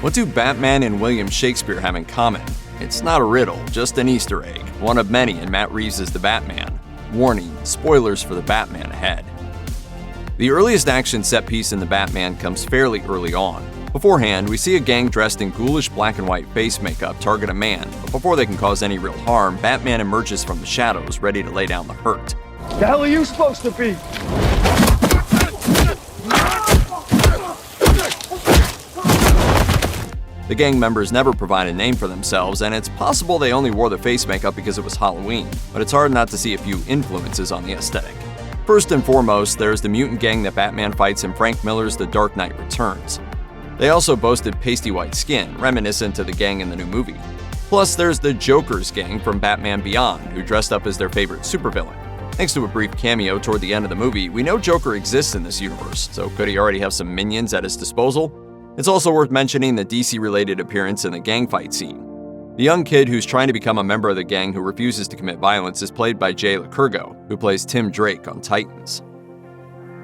What do Batman and William Shakespeare have in common? It's not a riddle, just an Easter egg, one of many in Matt Reeves' The Batman. Warning, spoilers for The Batman ahead. The earliest action set piece in The Batman comes fairly early on. Beforehand, we see a gang dressed in ghoulish black and white face makeup target a man, but before they can cause any real harm, Batman emerges from the shadows, ready to lay down the hurt. The hell are you supposed to be? The gang members never provide a name for themselves, and it's possible they only wore the face makeup because it was Halloween, but it's hard not to see a few influences on the aesthetic. First and foremost, there's the mutant gang that Batman fights in Frank Miller's The Dark Knight Returns. They also boasted pasty white skin, reminiscent of the gang in the new movie. Plus, there's the Joker's gang from Batman Beyond, who dressed up as their favorite supervillain. Thanks to a brief cameo toward the end of the movie, we know Joker exists in this universe, so could he already have some minions at his disposal? It's also worth mentioning the DC-related appearance in the gang fight scene. The young kid who's trying to become a member of the gang who refuses to commit violence is played by Jay Licurgo, who plays Tim Drake on Titans.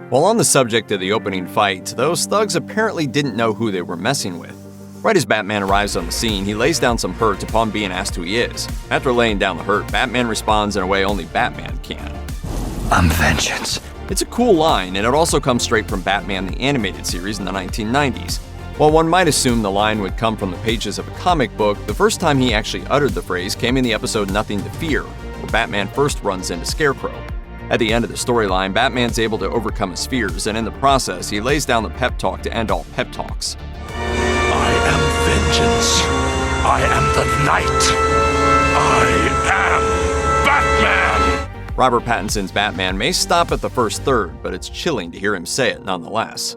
While on the subject of the opening fight, those thugs apparently didn't know who they were messing with. Right as Batman arrives on the scene, he lays down some hurt upon being asked who he is. After laying down the hurt, Batman responds in a way only Batman can. I'm vengeance. It's a cool line, and it also comes straight from Batman the Animated Series in the 1990s. While one might assume the line would come from the pages of a comic book, the first time he actually uttered the phrase came in the episode Nothing to Fear, where Batman first runs into Scarecrow. At the end of the storyline, Batman's able to overcome his fears, and in the process, he lays down the pep talk to end all pep talks. I am vengeance. I am the night. I am Batman! Robert Pattinson's Batman may stop at the first third, but it's chilling to hear him say it nonetheless.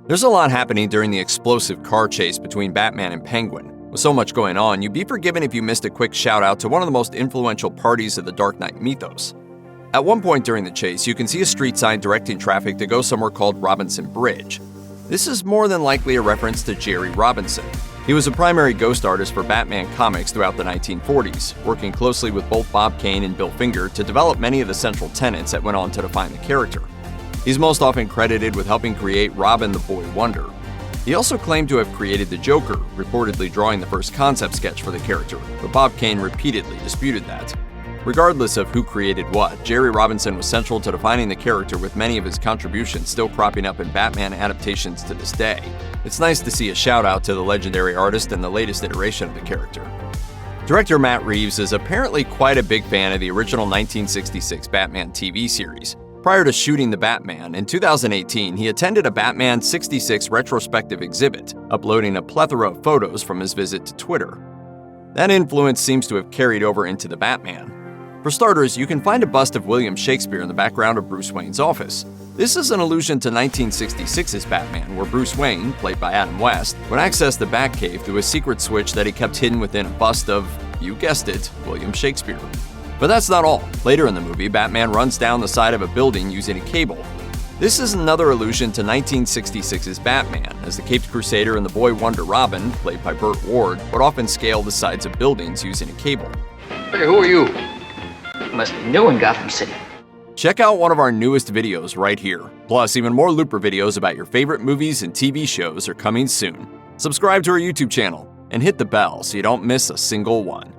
There's a lot happening during the explosive car chase between Batman and Penguin. With so much going on, you'd be forgiven if you missed a quick shout out to one of the most influential parties of the Dark Knight mythos. At one point during the chase, you can see a street sign directing traffic to go somewhere called Robinson Bridge. This is more than likely a reference to Jerry Robinson. He was a primary ghost artist for Batman comics throughout the 1940s, working closely with both Bob Kane and Bill Finger to develop many of the central tenets that went on to define the character. He's most often credited with helping create Robin the Boy Wonder. He also claimed to have created the Joker, reportedly drawing the first concept sketch for the character, but Bob Kane repeatedly disputed that. Regardless of who created what, Jerry Robinson was central to defining the character, with many of his contributions still cropping up in Batman adaptations to this day. It's nice to see a shout out to the legendary artist and the latest iteration of the character. Director Matt Reeves is apparently quite a big fan of the original 1966 Batman TV series. Prior to shooting The Batman, in 2018, he attended a Batman 66 retrospective exhibit, uploading a plethora of photos from his visit to Twitter. That influence seems to have carried over into The Batman. For starters, you can find a bust of William Shakespeare in the background of Bruce Wayne's office. This is an allusion to 1966's Batman, where Bruce Wayne, played by Adam West, would access the Batcave through a secret switch that he kept hidden within a bust of, you guessed it, William Shakespeare. But that's not all. Later in the movie, Batman runs down the side of a building using a cable. This is another allusion to 1966's Batman, as the Caped Crusader and the Boy Wonder Robin, played by Burt Ward, would often scale the sides of buildings using a cable. Hey, who are you? You must be new in Gotham City. Check out one of our newest videos right here. Plus, even more Looper videos about your favorite movies and TV shows are coming soon. Subscribe to our YouTube channel and hit the bell so you don't miss a single one.